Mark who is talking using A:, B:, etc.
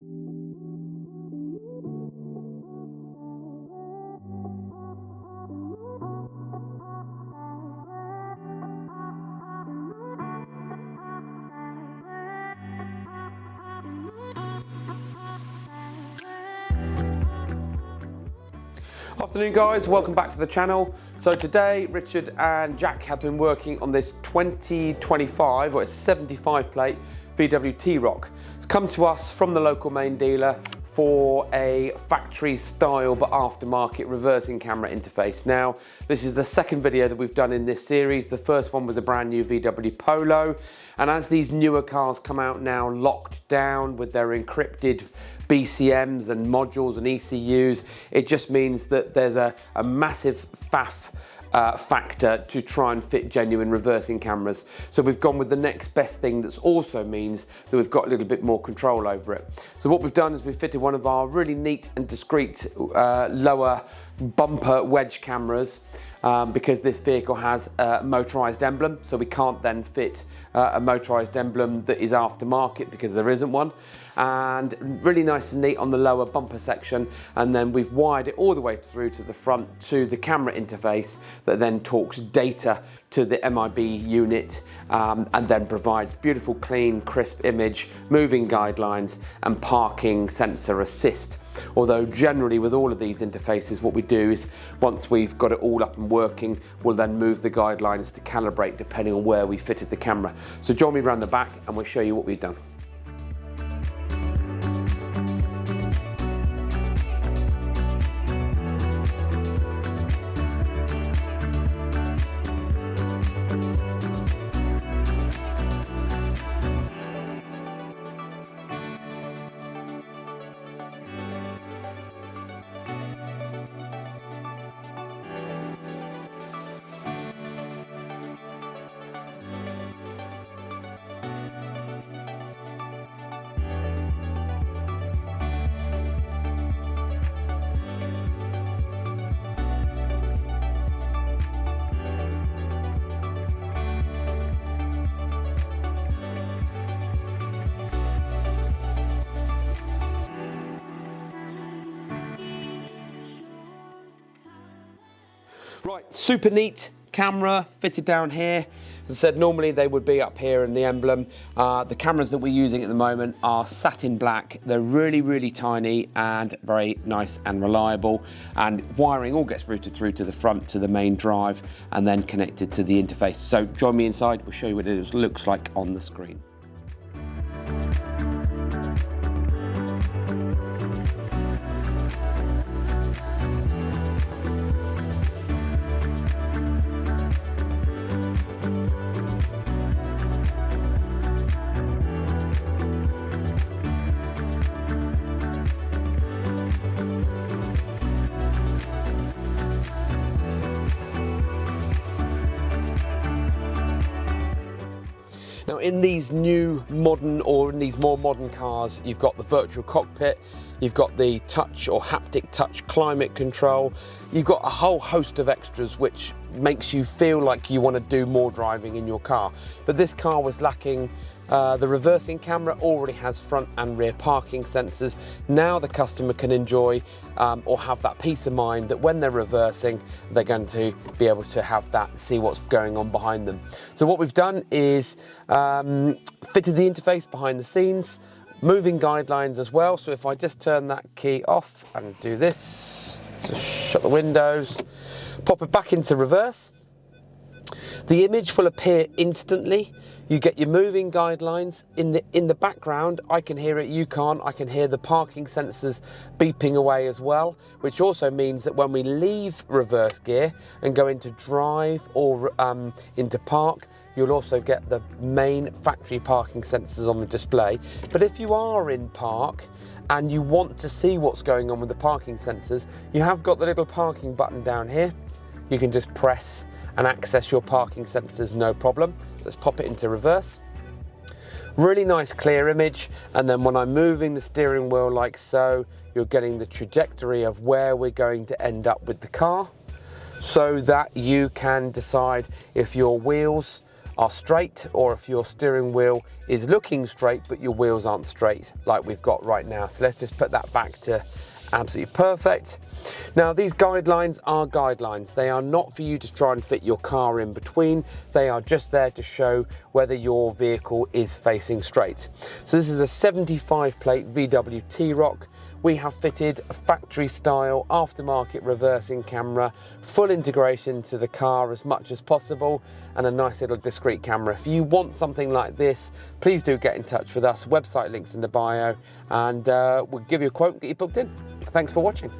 A: Afternoon guys, welcome back to the channel. So today Richard and Jack have been working on this 2025 or it's 75 plate VW T-roc. It's come to us from the local main dealer for a factory style but aftermarket reversing camera interface. Now this is the second video that we've done in this series. The first one was a brand new VW Polo, and as these newer cars come out now locked down with their encrypted BCMs and modules and ECUs, it just means that there's a massive faff factor to try and fit genuine reversing cameras. So we've gone with the next best thing that also means that we've got a little bit more control over it. So what we've done is we've fitted one of our really neat and discreet lower bumper wedge cameras because this vehicle has a motorised emblem, so we can't then fit a motorised emblem that is aftermarket because there isn't one. And really nice and neat on the lower bumper section, and then we've wired it all the way through to the front to the camera interface that then talks data to the MIB unit and then provides beautiful, clean, crisp image, moving guidelines and parking sensor assist. Although generally with all of these interfaces what we do is once we've got it all up and working, we'll then move the guidelines to calibrate depending on where we fitted the camera. So join me around the back and we'll show you what we've done. Right, super neat camera fitted down here. As I said, normally they would be up here in the emblem. The cameras that we're using at the moment are satin black. They're really, really tiny and very nice and reliable. And wiring all gets routed through to the front to the main drive and then connected to the interface. So join me inside, we'll show you what it looks like on the screen. Now in these new modern, or in these more modern cars, you've got the virtual cockpit, you've got the touch or haptic touch climate control, you've got a whole host of extras which makes you feel like you want to do more driving in your car. But this car was lacking the reversing camera. Already has front and rear parking sensors. Now the customer can enjoy or have that peace of mind that when they're reversing, they're going to be able to have that, see what's going on behind them. So what we've done is fitted the interface behind the scenes, moving guidelines as well. So if I just turn that key off and do this, just shut the windows, pop it back into reverse, the image will appear instantly. You get your moving guidelines in the background. I can hear it, you can't. I can hear the parking sensors beeping away as well, which also means that when we leave reverse gear and go into drive or into park, you'll also get the main factory parking sensors on the display. But if you are in park and you want to see what's going on with the parking sensors, you have got the little parking button down here. You can just press and access your parking sensors, no problem. So let's pop it into reverse. Really nice clear image, and then when I'm moving the steering wheel like so, you're getting the trajectory of where we're going to end up with the car, so that you can decide if your wheels are straight, or if your steering wheel is looking straight but your wheels aren't straight like we've got right now. So let's just put that back to absolutely perfect. Now these guidelines are guidelines. They are not for you to try and fit your car in between. They are just there to show whether your vehicle is facing straight. So this is a 75 plate VW T-roc. We have fitted a factory style aftermarket reversing camera, full integration to the car as much as possible, and a nice little discreet camera. If you want something like this, please do get in touch with us. Website links in the bio, and we'll give you a quote and get you booked in. Thanks for watching.